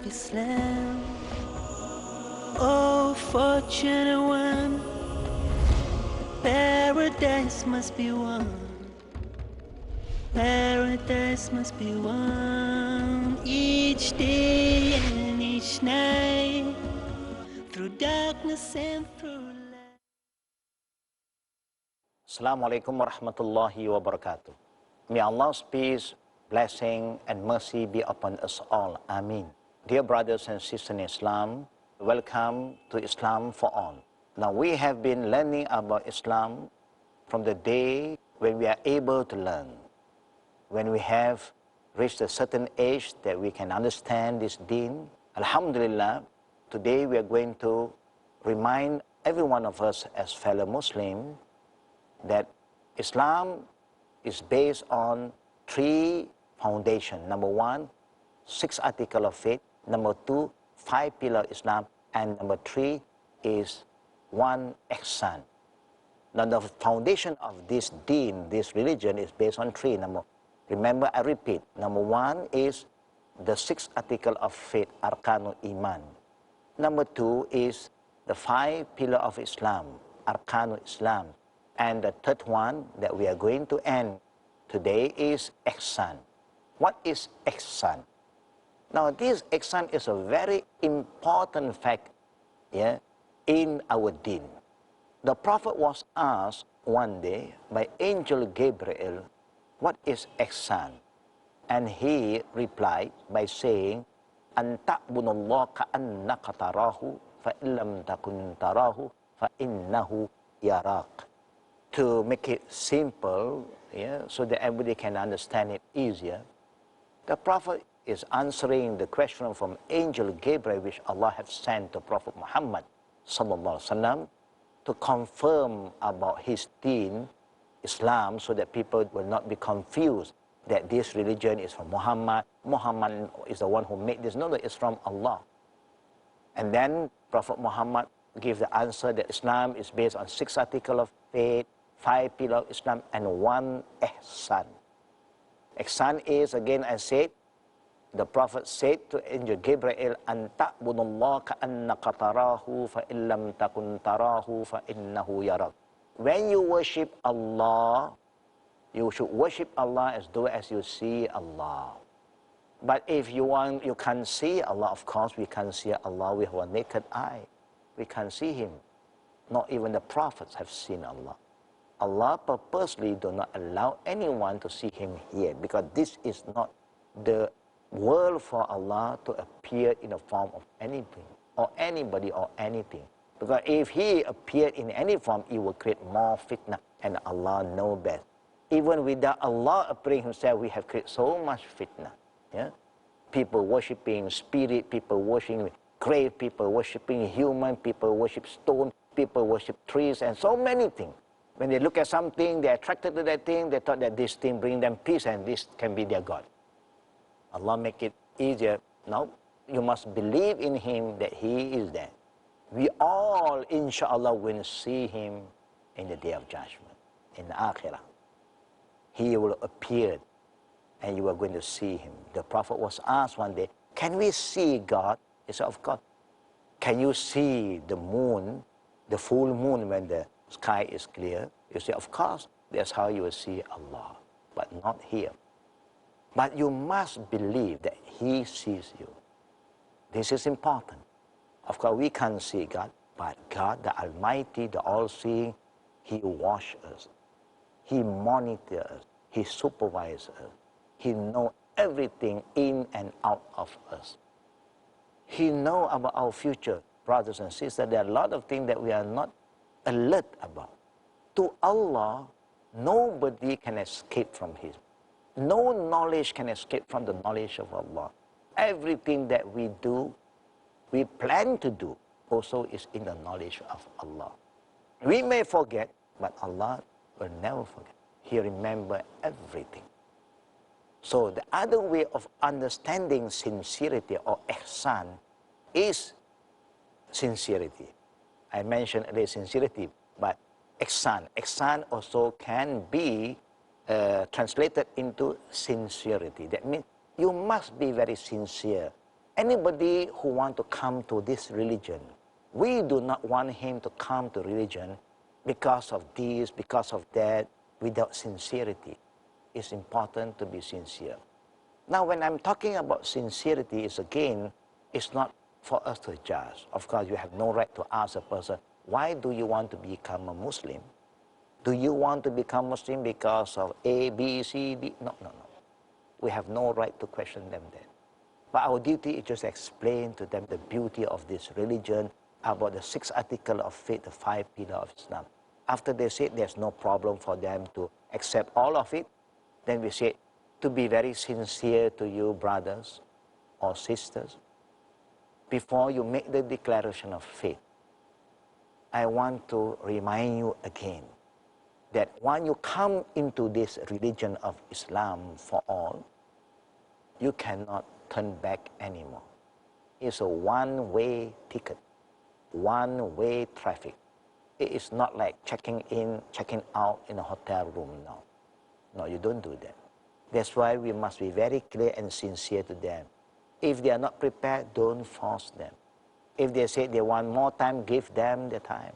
Islam. Oh, fortunate one, paradise must be won. Paradise must be won each day and each night, through darkness and through light. Assalamualaikum warahmatullahi wabarakatuh. May Allah's peace, blessing, and mercy be upon us all. Ameen. Dear brothers and sisters in Islam, welcome to Islam for All. Now we have been learning about Islam from the day when we are able to learn. When we have reached a certain age that we can understand this deen, Alhamdulillah, today we are going to remind every one of us as fellow Muslims that Islam is based on three foundations. Number one, 6 articles of faith. Number two, 5 pillars of Islam. And number three is 1 ihsan. Now the foundation of this deen, this religion, is based on three. Remember, I repeat. Number one is the 6 articles of faith, Arkanul Iman. Number two is the 5 pillars of Islam, Arkanul Islam. And the third one that we are going to end today is ihsan. What is ihsan? Now this ihsan is a very important fact in our deen. The Prophet was asked one day by Angel Gabriel, what is ihsan? And he replied by saying, An ta'budullaha ka'annaka tarahu, fa illam takun tarahu, fa innahu yarak. To make it simple, so that everybody can understand it easier, the Prophet is answering the question from Angel Gabriel, which Allah has sent to Prophet Muhammad sallallahu alaihi wasallam to confirm about his deen, Islam, so that people will not be confused that this religion is from Muhammad. Muhammad is the one who made this. No, it's from Allah. And then Prophet Muhammad gave the answer that Islam is based on 6 articles of faith, 5 pillars of Islam, and 1 ihsan. Ihsan is, again I said, the Prophet said to Angel Gabriel, An ta'budullaha ka'annaka tarahu, fa illam takun tarahu, fa innahu yarak. When you worship Allah, you should worship Allah as though as you see Allah. But if you can't see Allah, of course we can't see Allah with our naked eye. We can't see Him. Not even the prophets have seen Allah. Allah purposely do not allow anyone to see Him here, because this is not the world for Allah to appear in the form of anything, or anybody, or anything. Because if He appeared in any form, it will create more fitna, and Allah knows best. Even without Allah appearing Himself, we have created so much fitna. People worshipping spirit, people worshipping grave, people worshipping human, people worship stone, people worship trees, and so many things. When they look at something, they're attracted to that thing, they thought that this thing brings them peace and this can be their God. Allah make it easier. Now, you must believe in Him that He is there. We all, inshallah, will see Him in the Day of Judgment, in the Akhirah. He will appear and you are going to see Him. The Prophet was asked one day, can we see God? He said, of course. Can you see the moon, the full moon when the sky is clear? You say, of course, that's how you will see Allah, but not here. But you must believe that He sees you. This is important. Of course, we can't see God, but God, the Almighty, the All-Seeing, He watches us. He monitors us. He supervises us. He knows everything in and out of us. He knows about our future. Brothers and sisters, there are a lot of things that we are not alert about. To Allah, nobody can escape from His. No knowledge can escape from the knowledge of Allah. Everything that we do, we plan to do, also is in the knowledge of Allah. We may forget, but Allah will never forget. He remembers everything. So the other way of understanding sincerity or ihsan is sincerity. I mentioned earlier sincerity, but ihsan. Ihsan also can be translated into sincerity. That means you must be very sincere Anybody who wants to come to this religion, we do not want him to come to religion because of this, because of that, without sincerity. It's important to be sincere. Now, when I'm talking about sincerity, it's not for us to judge. Of course, you have no right to ask a person, why do you want to become a Muslim? Do you want to become Muslim because of A, B, C, D? No, no, no. We have no right to question them then. But our duty is just explain to them the beauty of this religion, about the 6 articles of faith, the 5 pillars of Islam. After they say there's no problem for them to accept all of it, then we say, to be very sincere to you, brothers or sisters, before you make the declaration of faith, I want to remind you again that when you come into this religion of Islam for all, you cannot turn back anymore. It's a one-way ticket, one-way traffic. It is not like checking in, checking out in a hotel room now. No, you don't do that. That's why we must be very clear and sincere to them. If they are not prepared, don't force them. If they say they want more time, give them the time.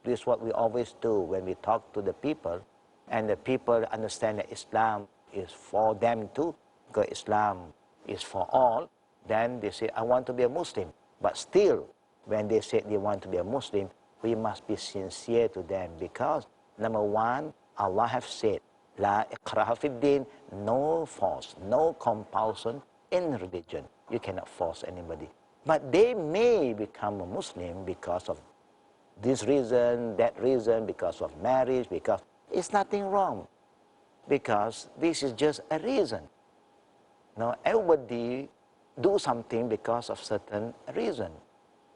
This is what we always do when we talk to the people, and the people understand that Islam is for them too, because Islam is for all. Then they say, I want to be a Muslim. But still, when they say they want to be a Muslim, we must be sincere to them, because number one, Allah has said, La ikraha fid din, no force, no compulsion in religion. You cannot force anybody. But they may become a Muslim because of this reason, that reason, because of marriage, because it's nothing wrong. Because this is just a reason. Now, everybody do something because of certain reason.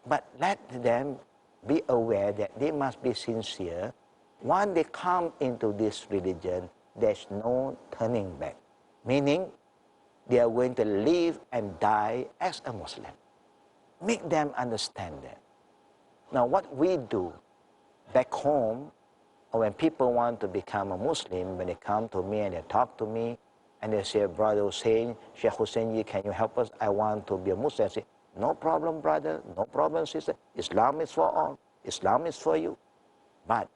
But let them be aware that they must be sincere. Once they come into this religion, there's no turning back. Meaning, they are going to live and die as a Muslim. Make them understand that. Now, what we do back home, or when people want to become a Muslim, when they come to me and they talk to me, and they say, Brother Hussein, Sheikh Hussein, can you help us? I want to be a Muslim. I say, no problem, brother, no problem, sister. Islam is for all. Islam is for you. But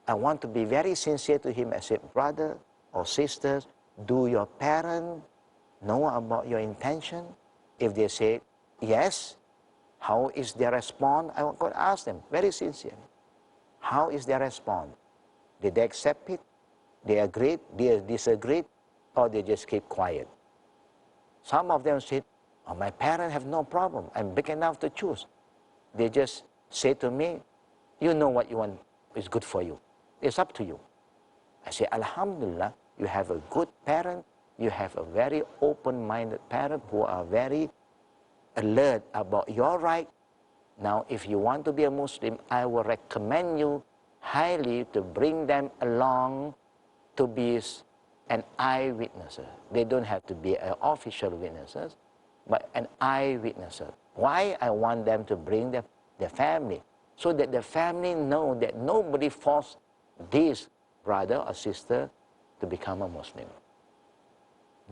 I want to be very sincere to him. I said, brother or sisters, do your parents know about your intention? If they say yes, how is their response? I want to ask them very sincerely. How is their response? Did they accept it? They agreed? They disagreed? Or they just keep quiet? Some of them said, oh, my parents have no problem. I'm big enough to choose. They just say to me, you know what you want is good for you. It's up to you. I say, Alhamdulillah, you have a good parent. You have a very open-minded parent who are very alert about your right. Now, if you want to be a Muslim, I will recommend you highly to bring them along to be an eyewitness. They don't have to be an official witnesses, but an eyewitness. Why I want them to bring their family? So that the family know that nobody forced this brother or sister to become a Muslim.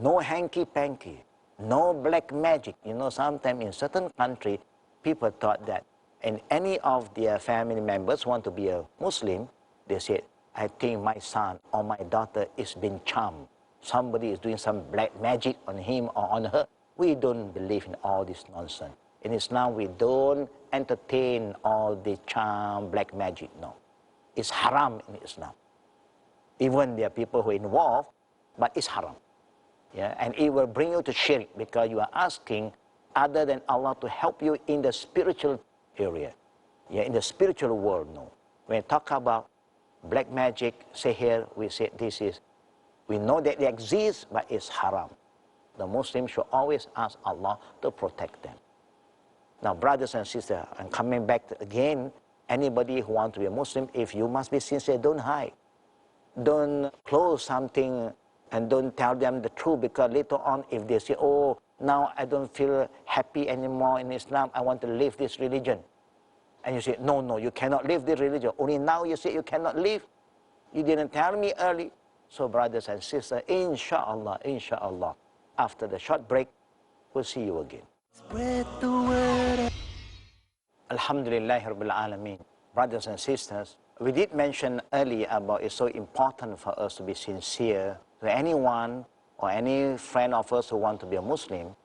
No hanky-panky, no black magic. You know, sometimes in certain countries, people thought that and any of their family members want to be a Muslim, they said, I think my son or my daughter is being charmed. Somebody is doing some black magic on him or on her. We don't believe in all this nonsense. In Islam, we don't entertain all the charm, black magic, no. It's haram in Islam. Even there are people who are involved, but it's haram. Yeah? And it will bring you to shirk because you are asking other than Allah to help you in the spiritual area. Yeah, in the spiritual world, no. When we talk about black magic, say here, we say this is, we know that they exist, but it's haram. The Muslims should always ask Allah to protect them. Now, brothers and sisters, I'm coming back again, anybody who wants to be a Muslim, if you must be sincere, don't hide. Don't close something and don't tell them the truth, because later on, if they say, oh, now I don't feel happy anymore in Islam, I want to leave this religion. And you say, no, no, you cannot leave this religion. Only now you say you cannot leave. You didn't tell me early. So brothers and sisters, inshallah, inshallah, after the short break, we'll see you again. Spread the word. Alhamdulillah Rabbil Alameen. Brothers and sisters, we did mention earlier about it's so important for us to be sincere to anyone or any friend of us who want to be a Muslim,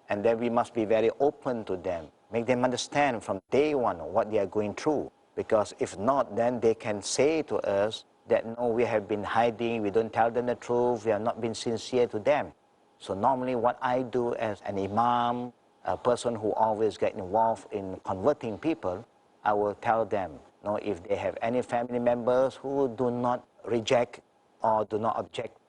and then we must be very open to them, make them understand from day one what they are going through. Because if not, then they can say to us that no, we have been hiding, we don't tell them the truth, we have not been sincere to them. So normally what I do as an imam, a person who always get involved in converting people, I will tell them, no, if they have any family members who do not reject or do not object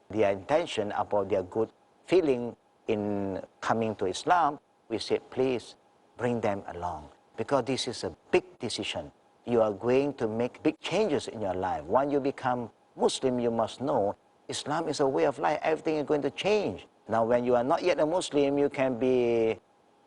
their intention about their good feeling in coming to Islam, we say, please bring them along. Because this is a big decision. You are going to make big changes in your life. When you become Muslim, you must know Islam is a way of life. Everything is going to change. Now, when you are not yet a Muslim, you can be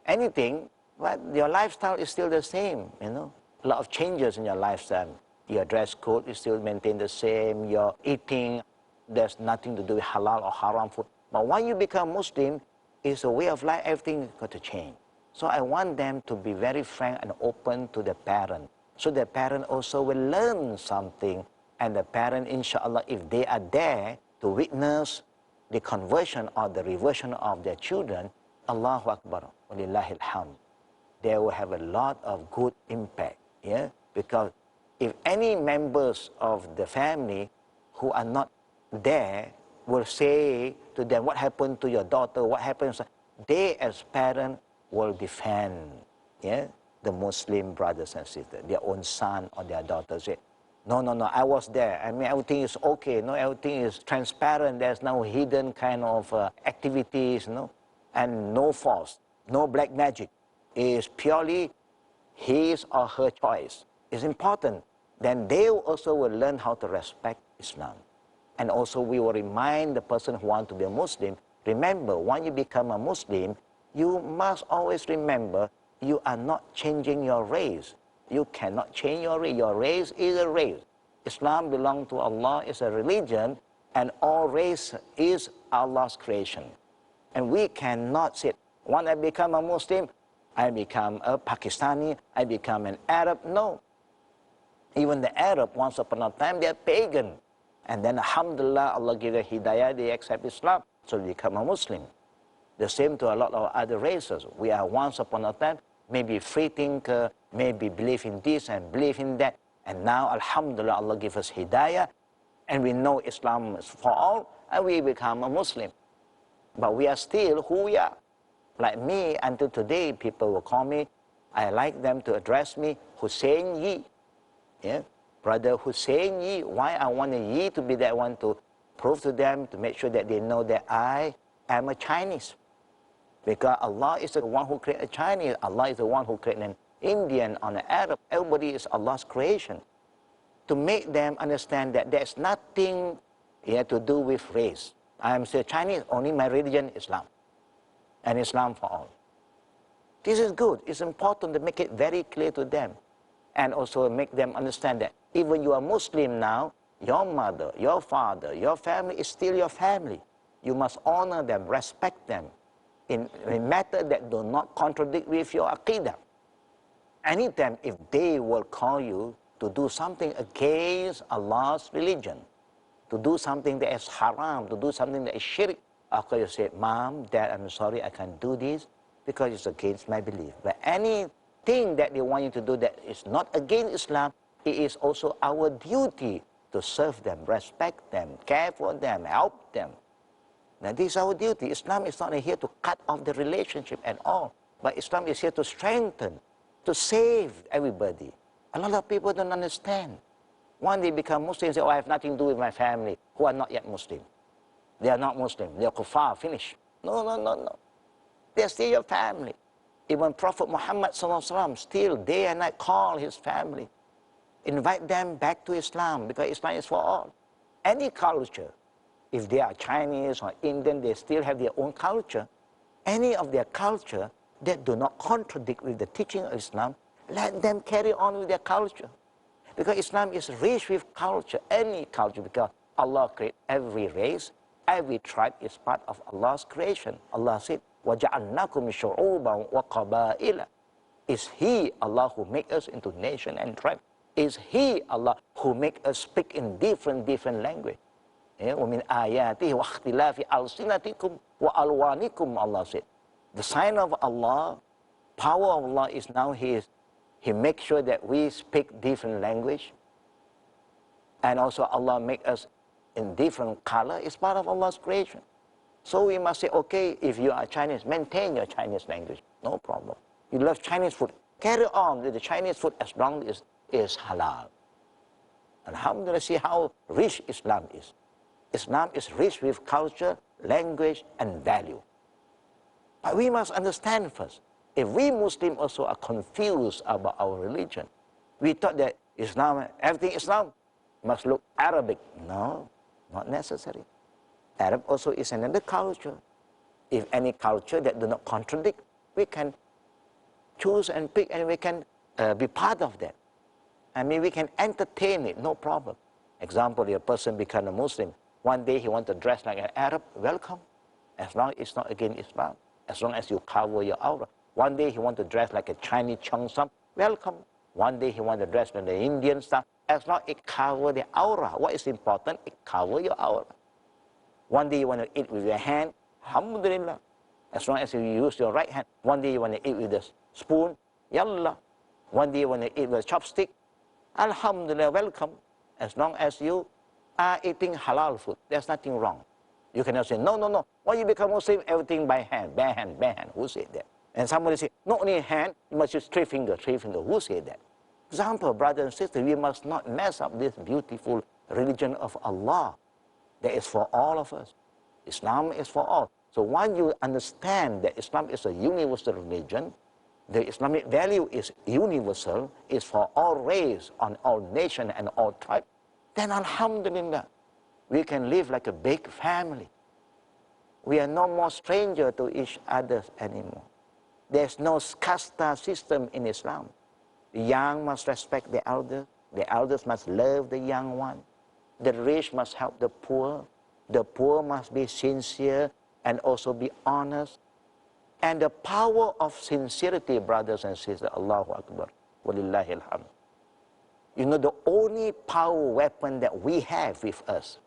anything, but your lifestyle is still the same, you know. A lot of changes in your lifestyle. Your dress code is still maintained the same. Your eating, there's nothing to do with halal or haram food. But when you become Muslim, it's a way of life, everything is going to change. So I want them to be very frank and open to the parent. So the parent also will learn something. And the parent, inshallah, if they are there to witness the conversion or the reversion of their children, Allahu Akbar, walillahi alhamd, they will have a lot of good impact. Yeah? Because if any members of the family who are not there will say to them, what happened to your daughter, what happens, they as parents will defend, yeah, the Muslim brothers and sisters, their own son or their daughter. Say, no, I was there. I mean, everything is okay. No, everything is transparent. There's no hidden kind of activities, no, and no false, no black magic. It is purely his or her choice. It's important. Then they also will learn how to respect Islam. And also we will remind the person who wants to be a Muslim, remember, when you become a Muslim, you must always remember you are not changing your race. You cannot change your race. Your race is a race. Islam belongs to Allah, is a religion, and all race is Allah's creation. And we cannot say, when I become a Muslim, I become a Pakistani, I become an Arab. No. Even the Arab, once upon a time, they are pagan. And then, alhamdulillah, Allah give them hidayah, they accept Islam, so they become a Muslim. The same to a lot of other races. We are once upon a time, maybe free thinker, maybe believe in this and believe in that. And now, alhamdulillah, Allah give us hidayah, and we know Islam is for all, and we become a Muslim. But we are still who we are. Like me, until today, people will call me, I like them to address me, Hussein Yi. Yeah? Brother Hussein Yi. Why I want a Yi to be that one to prove to them, to make sure that they know that I am a Chinese. Because Allah is the one who created a Chinese. Allah is the one who created an Indian or an Arab. Everybody is Allah's creation. To make them understand that there's nothing here to do with race. I am still Chinese, only my religion, Islam. And Islam for all. This is good. It's important to make it very clear to them. And also make them understand that even you are Muslim now, your mother, your father, your family is still your family. You must honor them, respect them in a matter that do not contradict with your aqidah. Anytime if they will call you to do something against Allah's religion, to do something that is haram, to do something that is shirk, after you say, Mom, Dad, I'm sorry, I can't do this because it's against my belief. But anything that they want you to do that is not against Islam, it is also our duty to serve them, respect them, care for them, help them. Now, this is our duty. Islam is not here to cut off the relationship at all, but Islam is here to strengthen, to save everybody. A lot of people don't understand. When they become Muslims, they say, oh, I have nothing to do with my family, who are not yet Muslim. They are not Muslim. They are kuffar, finish. No. They're still your family. Even Prophet Muhammad still day and night call his family. Invite them back to Islam, because Islam is for all. Any culture, if they are Chinese or Indian, they still have their own culture. Any of their culture that do not contradict with the teaching of Islam, let them carry on with their culture. Because Islam is rich with culture, any culture, because Allah created every race, every tribe is part of Allah's creation. Allah said, وَجَعَلْنَاكُمْ شُعُوبًا وَقَبَائِلًا. Is He, Allah, who make us into nation and tribe. Is He, Allah, who make us speak in different language. وَمِنْ آيَاتِهِ وَاخْتِلَافِ أَلْسِنَتِكُمْ وَأَلْوَانِكُمْ, Allah said. The sign of Allah, power of Allah is now He makes sure that we speak different language. And also Allah make us in different color. It's part of Allah's creation. So we must say, okay, if you are Chinese, maintain your Chinese language. No problem. You love Chinese food, carry on with the Chinese food as long as it is halal. Alhamdulillah, see how rich Islam is. Islam is rich with culture, language, and value. But we must understand first, if we Muslims also are confused about our religion, we thought that Islam, everything Islam must look Arabic. No, not necessary. Arab also is another culture. If any culture that do not contradict, we can choose and pick, and we can be part of that. I mean, we can entertain it, no problem. Example, if a person become a Muslim, one day he wants to dress like an Arab, welcome. As long as it's not against Islam, as long as you cover your aura. One day he wants to dress like a Chinese Cheongsam, welcome. One day he wants to dress like the Indian stuff, as long as it covers the aura. What is important? It covers your aura. One day you want to eat with your hand, alhamdulillah. As long as you use your right hand. One day you want to eat with a spoon, yallah. One day you want to eat with a chopstick, alhamdulillah, welcome. As long as you are eating halal food, there's nothing wrong. You cannot say, no. When you become Muslim, everything by hand, bare hand. Who said that? And somebody say, not only hand, you must use three finger. Who said that? Example, brothers and sisters, we must not mess up this beautiful religion of Allah. That is for all of us. Islam is for all. So once you understand that Islam is a universal religion, the Islamic value is universal, is for all race, on all nation and all tribe, then alhamdulillah, we can live like a big family. We are no more stranger to each other anymore. There's no casta system in Islam. The young must respect the elders must love the young one. The rich must help the poor must be sincere and also be honest. And the power of sincerity, brothers and sisters, Allahu Akbar, walillahi alhamd. You know, the only power weapon that we have with us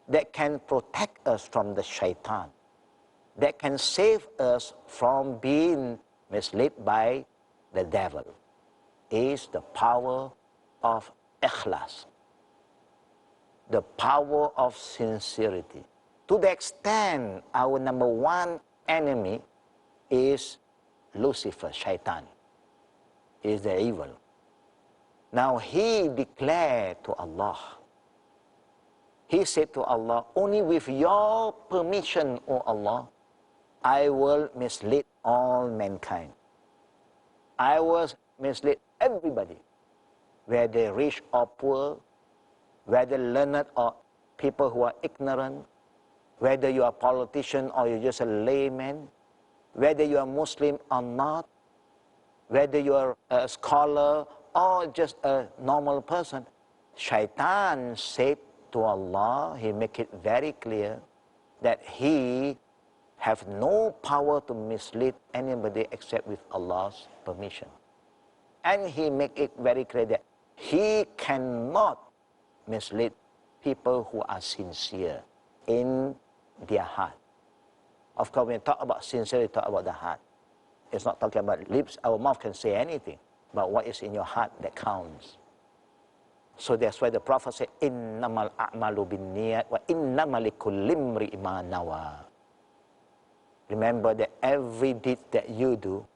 that can protect us from the shaitan, that can save us from being misled by the devil, is the power of ikhlas, the power of sincerity. To the extent our number one enemy is Lucifer, shaitan, is the evil. Now he declared to Allah, he said to Allah, only with your permission, O Allah, I will mislead all mankind. I will mislead everybody, whether rich or poor, whether learned or people who are ignorant, whether you are a politician or you're just a layman, whether you are Muslim or not, whether you are a scholar or just a normal person. Shaitan said to Allah, he make it very clear that he have no power to mislead anybody except with Allah's permission. And he make it very clear that he cannot mislead people who are sincere in their heart. Of course, when we talk about sincerity, talk about the heart. It's not talking about lips. Our mouth can say anything, but what is in your heart that counts. So that's why the Prophet said, "Innamal a'malu binniyat wa innamal likulli imri'in ma nawa." Remember that every deed that you do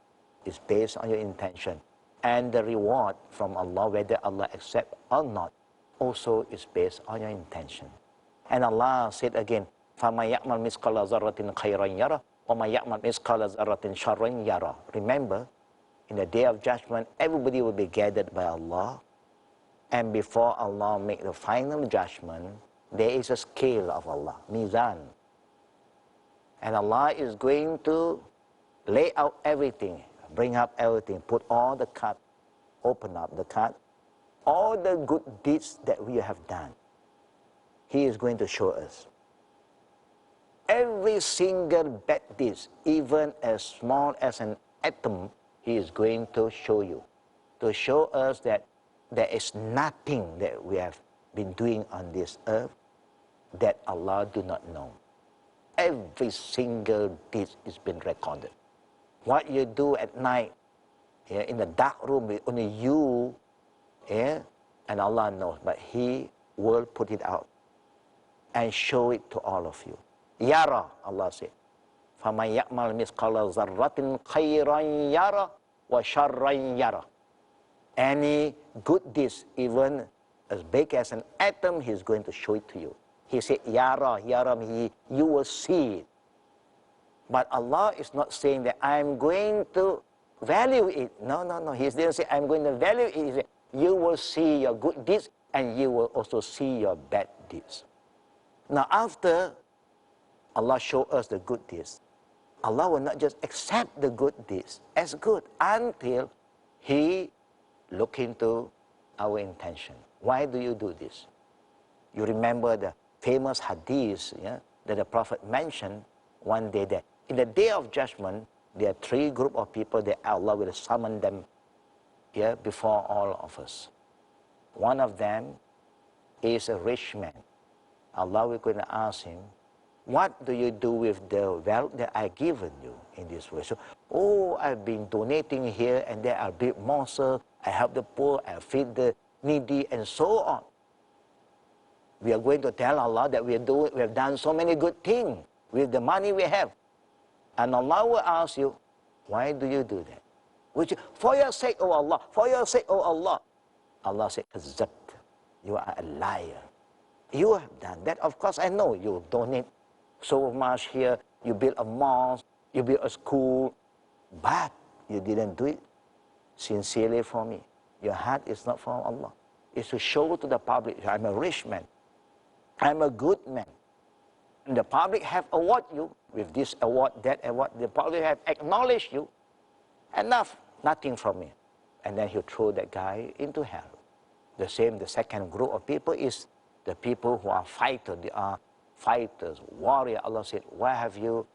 is based on your intention, and the reward from Allah, whether Allah accept or not, also is based on your intention. And Allah said again, فَمَا يَعْمَلْ مِثْقَالَ ذَرَّةٍ خَيْرًا يَرَهُ وَمَا يَعْمَلْ مِثْقَالَ ذَرَّةٍ شَرًّا يَرَهُ. Remember, in the day of judgment, everybody will be gathered by Allah. And before Allah make the final judgment, there is a scale of Allah, mizan. And Allah is going to lay out everything, bring up everything, put all the card, open up the card, all the good deeds that we have done. He is going to show us. Every single bad deed, even as small as an atom, He is going to show you, to show us that there is nothing that we have been doing on this earth that Allah do not know. Every single deed is been recorded. What you do at night, in the dark room, only you, and Allah knows, but He will put it out and show it to all of you. Yara, Allah said, فَمَنْ يَأْمَلْ مِثْقَالَ ذَرَّةٍ خَيْرًا يَرَى وَشَرًّا يَرَى. Any good deeds, even as big as an atom, He's going to show it to you. He said, Yara, Yara, you will see it. But Allah is not saying that I'm going to value it. No, no, no. He didn't say, I'm going to value it. He said, you will see your good deeds and you will also see your bad deeds. Now, after Allah showed us the good deeds, Allah will not just accept the good deeds as good until He look into our intention. Why do you do this? You remember the famous hadith that the Prophet mentioned one day, that in the day of judgment, there are three groups of people that Allah will summon them here before all of us. One of them is a rich man. Allah will going to ask him, what do you do with the wealth that I given you in this way? So, oh, I've been donating here and there. I build mosques, I help the poor, I feed the needy, and so on. We are going to tell Allah that we have done so many good things with the money we have. And Allah will ask you, why do you do that? Which, for your sake, oh Allah, for your sake, oh Allah. Allah said, Kazabt, you are a liar. You have done that. Of course, I know you donate so much here, you build a mosque, you build a school, but you didn't do it sincerely for me. Your heart is not for Allah. It's to show to the public, I'm a rich man, I'm a good man. And the public have award you with this award, that award. The public have acknowledged you. Enough, nothing from me. And then He'll throw that guy into hell. The second group of people is the people who are fighters. They are fighters, warriors. Allah said, what have you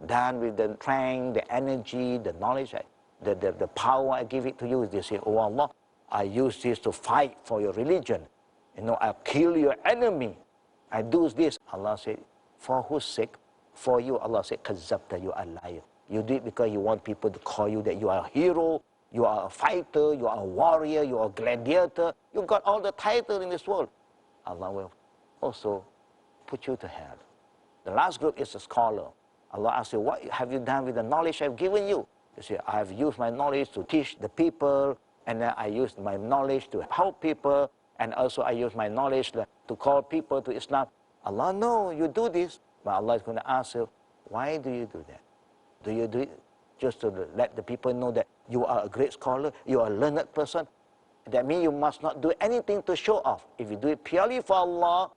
done with the strength, the energy, the knowledge, the power I give it to you? They say, oh Allah, I use this to fight for your religion. I'll kill your enemy. I do this. Allah said, for whose sake? For you. Allah said, Kazzabta, you are a liar. You do it because you want people to call you that you are a hero, you are a fighter, you are a warrior, you are a gladiator. You got all the titles in this world. Allah will also put you to hell. The last group is a scholar. Allah asks you, what have you done with the knowledge I've given you? You say, I have used my knowledge to teach the people, and then I used my knowledge to help people, and also I use my knowledge to call people to Islam. Allah, no, you do this. But Allah is going to ask you, why do you do that? Do you do it just to let the people know that you are a great scholar, you are a learned person? That means you must not do anything to show off. If you do it purely for Allah,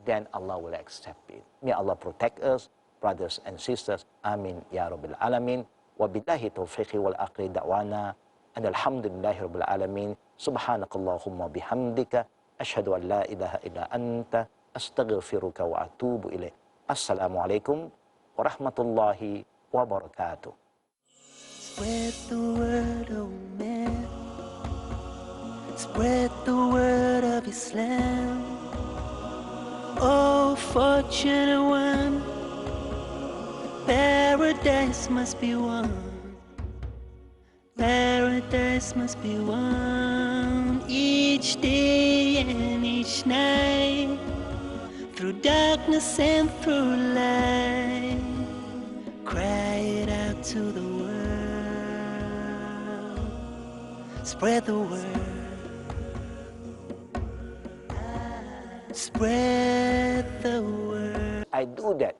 then Allah will accept it. May Allah protect us, brothers and sisters. Amin ya Rabbil Alamin. Wa billahi tawfiqi wal aqli da'wana. And alhamdulillahi Rabbil Alamin. Subhanakallahumma bihamdika. Ashhadu an la ilaha illa anta. Astaghfiruka wa atubu ilayk. Assalamu alaikum warahmatullahi wabarakatuh. Spread the word, oh man. Spread the word of Islam. Oh, fortunate one, paradise must be won. Paradise must be won each day and each night, through darkness and through light. Cry it out to the world. Spread the word. Spread the word. I do that